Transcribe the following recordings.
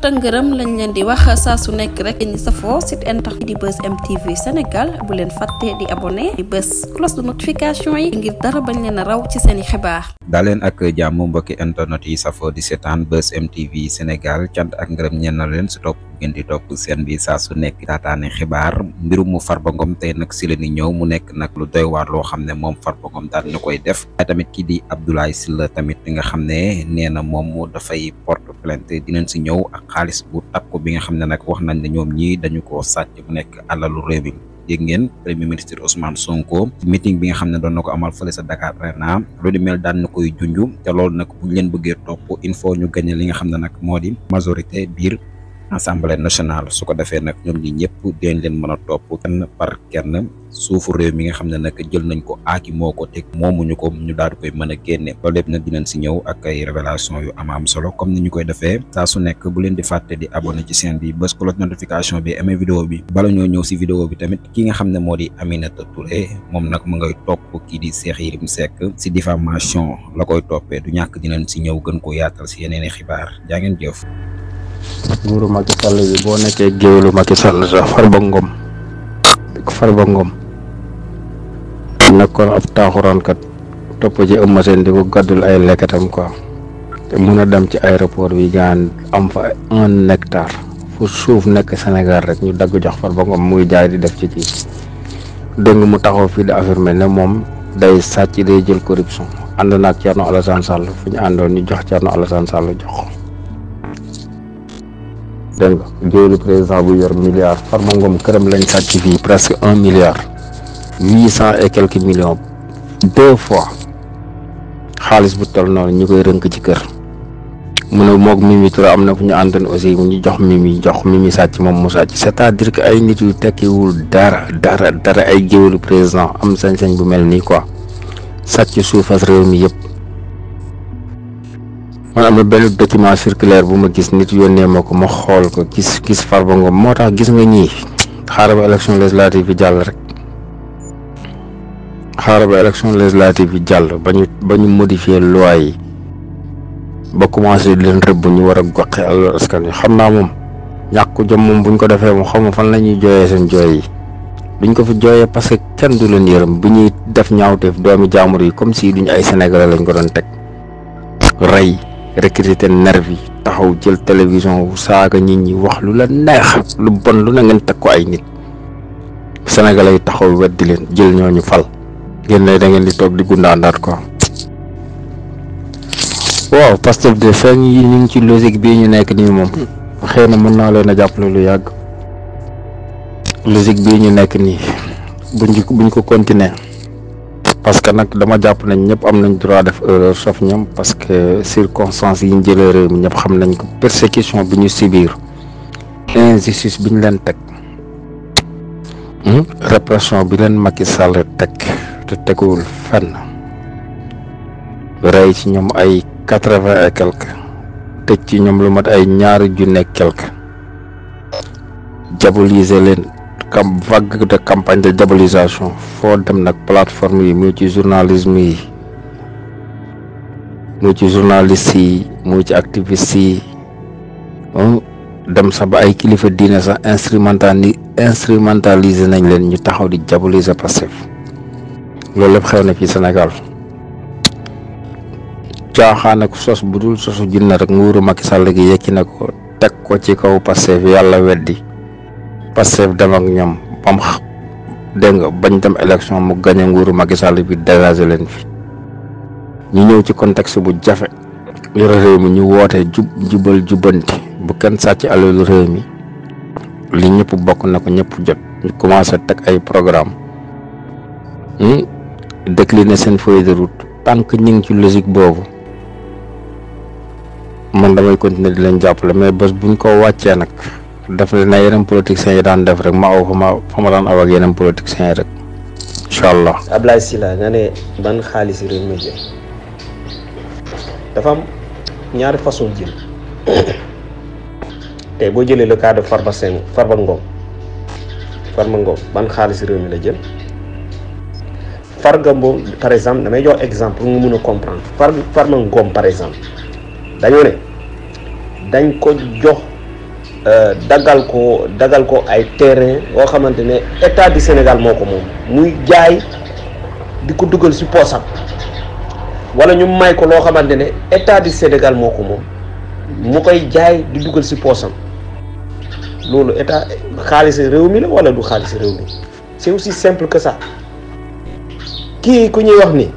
tëngërëm lañ leen di wax saa su nekk rek ñi safoo site internet di Buzz M TV Sénégal bu leen fàtte di abonné di bës cloche de notification yi ngir dara bañ leen a raw ci seeni xibaar. daa leen ak jàmm mbokki internet yi safoo di seetaan Buzz M TV Sénégal cant ak ngërëm ñeen na leen si topp ngeen di topp seen bi saa su nekk taataane xibaar mbirum mu Farba Ngom tey nag si la ni ñëw mu nekk nag lu doy waar loo xam ne moom Farba Ngom daal na koy def waaye tamit kii di Abdoulaye Sylla tamit nga xam ne nee na moom dafay porte plainte dinañ si ñëw ak xaalis bu takku bi nga xam ne nag wax nañ ne ñoom ñii dañu ko sàcc bu nekk alalu réew mi. dégg ngeen premier ministre Ousmane Sonko meeting bi nga xam ne doon na ko amal fële sa Dakar Arena lu di mel daan na koy junj te loolu nag buñ leen bëggee topp il faut ñu gagné li nga xam ne nag moo di majorité biir assemblée nationale su ko defee nag ñoom ñi ñëpp dinañ leen mën a topp kenn par kenn suufu réew mi nga xam ne nag jël nañ ko aaki moo ko teg moomuñu ko ñu daal di koy mën a génne loolu lépp nag dinañ si ñëw ak ay révélation yu am solo comme ni ñu koy defee saa su nekk bu leen di fàtte di abonné ci chaîne bi bës cloche notification bi aimé vidéo bi bala ñoo ñëw si vidéo bi tamit ki nga xam ne moo di Aminata Touré moom nag mu ngay topp kii di Cheikh Yérim Seck si diffamation la koy toppee du ñàkk dinañ si ñëw gën ko yaatal si yeneen i xibaar jaa ngeen jëf. nguuru Macky Sall bi boo nekkee géwélu Macky Sall sax Farba Ngom nekkoon ab taaxuraankat topp ci Eumeu Sène di ko gàddul ay lekkatam quoi te mun a dem ci aéroport bi gaan am fa 1 hectare fu suuf nekk Sénégal rek ñu dagg jox Farba Ngom muy jaay di def ci kii dégg mu taxaw fii di affirmer ne moom day sàcc day jël corruption ànd naag Thierno Alassane Sall fu ñu àndoon ñu jox Thierno Alassane Sall jox ko dégg nga géwélu président bu yor milliard Farba Ngom këram lañ sàcc fii presque 1 milliard 800 et quelques millions 2 fois xaalis bu toll noonu ñu koy rënk ci kër mu ne moog Mimi Touré am na fu ñu àndoon aussi mu ñu jox Mimi sàcc moom mu sàcc c'est-à-dire que ay nit yu tekkiwul dara ay géwélu président am sañ-sañ bu mel nii quoi sàcc suufas réew mi yëpp. man am na benn document circulaire bu ma gis nit yónnee ma ko ma xool ko gis Farba Ngom moo tax gis nga ñii xaaral ba élection législative yi jàll rek ba ñu modifier loi yi ba commencé di leen rëbb ñu war a goxe alal askan wi xam naa moom ñàkk jom moom buñ ko defee moom xam nga fan la ñuy jooyee seen jooy yi duñ ko fi jooyee parce que kenn du leen yërëm bu ñuy def ñaawteef doomi jaamur yi comme si duñ ay sénégalais lañ ko doon teg rey recruter nervi taxaw jël télévision saaga nit ñi wax lu la neex lu bon lu na ngeen teg ko ay nit sénégalais yi taxaw weddi leen jël ñooñu fal ngeen ne da ngeen di toog di gundaandaat quoi. waaw Pastef de feeñ yi ñu ngi ci logique bii ñu nekk nii moom xëy na mën naa leen a jàppale lu yàgg logique bii ñu nekk nii buñ ko continuer parce que nag dama jàpp nañ ñëpp am nañ droit def erreur sauf ñoom parce que circonstances yi ñu jëlee réew mi ñëpp xam nañ ko persécution bi ñu subir injustice bi ñu leen teg répression bi leen Macky Sall teg te teguwul fenn rey ci ñoom ay 80 et quelque tëj ci ñoom lu mat ay 2 junne quelque diaboliser leen vague de campagne de diabolisation foo dem nag plateforme yi muy ci journalisme yi muy ci journaliste yi muy ci activiste yi dem sax ba ay kilifa diine sax instrumentaliser nañ leen ñu taxaw di diaboliser Pastef loolu lépp xew na fii Sénégal caaxaan ak sos bu dul sosu junne rek nguuru Macky Sall gi yekki na ko teg ko ci kaw Pastef yàlla weddi Pastef dem ak ñoom bam dégg nga bañ dem élection mu gañe nguuru Macky Sall bi dégager leen fi ñu ñëw ci contexte bu jafe yore réew mi ñu woote jubbanti bu kenn sàcc alalu réew mi li ñëpp bokk na ko ñëpp jot ñu commencé teg ay programme décliner seen feuille de route tant que ñu ngi ci logique boobu man damay continuer di leen jàppale mais bés buñ ko wàccee nag def na yeneen politiciens yi daan def rek ma aw fa ma daan aw ak yeneen politiciens yi rek incha allah. Abdoulaye Sylla nga ne ban xaalis réew mi jël dafa am ñaari façon jël tey boo jëlee le cas de Farba Ngom ban xaalis réew mi la jël Farba Ngom par exemple damay jox exemple nga mun a comprendre Farba Ngom par exemple dañoo ne dañ ko jox dagal ko ay terrain yoo xamante ne état du Sénégal moo ko moom muy jaay di ko dugal ci poosam wala ñu may ko loo xamante ne état du Sénégal moo ko moom mu koy jaay di dugal ci poosam loolu état xaalis réew mi la wala du xaalis réew mi c'est aussi simple que ça. kii ku ñuy wax ni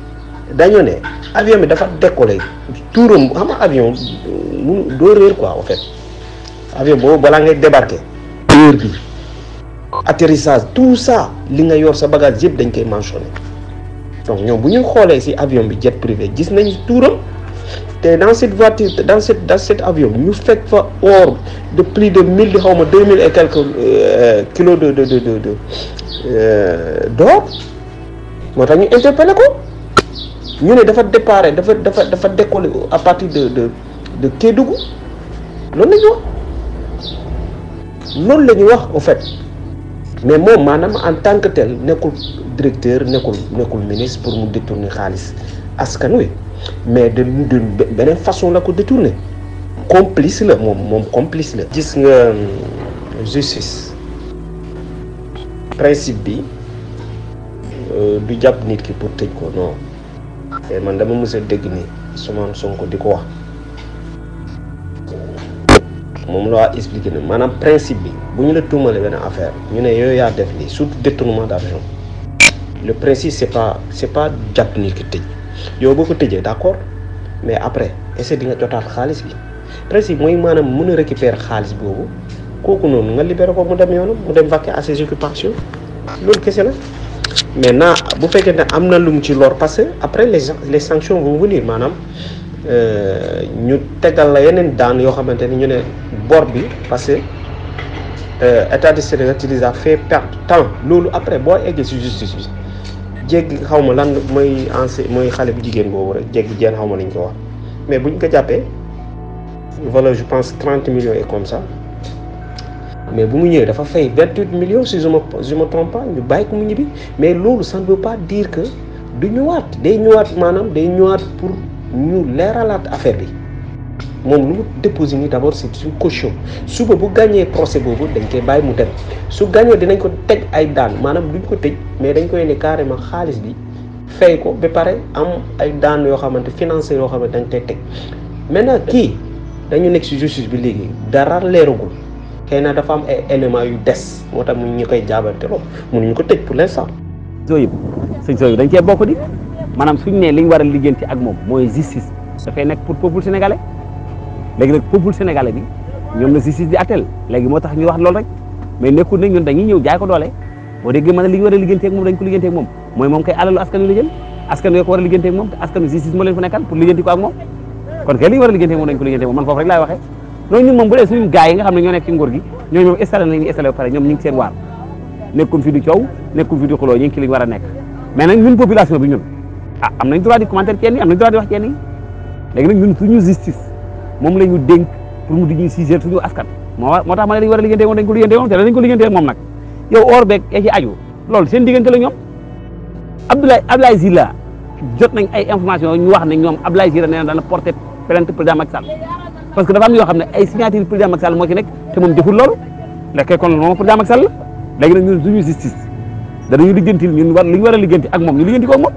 dañoo ne avion bi dafa décollé tuuram xam nga avion mu doo réer quoi en fait avion boobu balaa ngay débarquer heure bi atterrissage tout ça li nga yor sa bagage yëpp dañ koy mentionné donc ñoom bu ñu xoolee ci avion bi jet privé gis nañ tuuram te dans cette voiture dans cet avion ñu fekk fa or de plus de 1000 di xaw ma 2000 et quelques kilos d'or moo tax ñu interpellé ko ñu ne dafa départ dafa décoller à partir de Kédougou loolu la ñu wax en fait mais moom maanaam en tant que tel nekkul directeur nekkul ministre pour mu détourner xaalis askan wi mais de beneen façon la ko détourner complice la moom complice la. gis nga justice principe bi du jàpp nit ki pour tëj ko non te man dama mës a dégg ni Ousmane Sonko di ko wax moom la waa expliqué ne maanaam principe bi bu ñu la tuumalee benn affaire ñu ne yooyu yaa def lii surtout détournement d'argent le principe c'est pas jàpp nit ki tëj yow boo ko tëjee d'accord mais après est-ce que di nga jotaat xaalis bi principe mooy maanaam mën a récupérer xaalis boobu kooku noonu nga libéré ko mu dem yoonam mu dem vaquer à ses occupations loolu kese la. maintenant bu fekkee ne am na lu mu ci lor parce que après les sanctions vont venir maanaam ñu tegal la yeneen daan yoo xamante ni ñu ne bor bi parce que état du Sénégal ci a fait perdre temps loolu après boo eggee ci justice bi jéggi xaw ma lan mooy xale bu jigéen boobu rek jéggi jeen xaw ma lañ ko wax mais buñ ko jàppee voilà je pense 30 millions et comme ça mais bu mu ñëwee dafa fay 28 millions si je me trompe pas ñu bàyyi ko mu ñibbi mais loolu ça ne veut pas dire que du ñëwaat day ñëwaat pour ñu leeralaat affaire bi moom lu mu déposé nii d'abord c'est une caution suba bu gagné procès boobu dañ koy bàyyi mu dem su gagné dinañ ko teg ay daan maanaam duñ ko tëj mais dañ koy ne carrément xaalis bi fay ko ba pare am ay daan yoo xamante financier yoo xamante dañ koy teg maintenant kii dañu nekk ci justice bi léegi dara leeragul. xëy na dafa am ay éléments yu des moo tax mu ñu koy jaabante lool mënuñu ko tëj pour l'instant. sëñ Sow dañ cee bokk di maanaam suñu ne li ñu war a liggéeyante ak moom mooy justice dafay nekk pour peuple sénégalais léegi nag peuple sénégalais bi ñoom la justice di attel léegi moo tax ñu wax loolu rek mais nekkul nag ñun dañuy ñëw jaay ko doole boo déggee mën a li ñu war a liggéeyante ak moom dañ ko liggéeyante ak moom mooy moom kay alalu askan wi la jël askan wi ko war a liggéeyante ak moom te askan wi justice moo leen fa nekkal pour liggéeyante ko ak moom kon kay li ñu war a liggéeyante ak moom dañ ko liggéeyante ak moom man foofu rek laay waxee loolu ñun moom bu dee suñu gars yi nga xam ne ñoo nekk ci nguur gi ñooñu moom installé nañu installé ba pare ñoom ñu ngi seen waar nekkul fi di coow nekkul fi di xuloo ñu ngi ci li ñu war a nekk mais nag ñun population bi ñun am nañ droit di commentaire kenn yi am nañ droit di wax kenn yi léegi nag ñun suñu justice moom la ñu dénk pour mu di ñu siger suñu askan moo tax ma ne dañu war a liggéeyante moom dañ ko liggéeyante moom te dañ ko liggéeyante moom nag yow or beeg ci aju loolu seen diggante la ñoom Abdoulaye Sylla jot nañ ay information ñu wax ne ñoom Abdoulaye Sylla nee na dana porter plainte président Macky Sall parce que dafa am yoo xam ne ay signature président Macky Sall moo ci nekk te moom deful loolu lekk kon moom président Macky Sall léegi nag ñun suñu justice danañu liggantil ñun li ñu war a ligganti ak moom ñu ligganti ko moom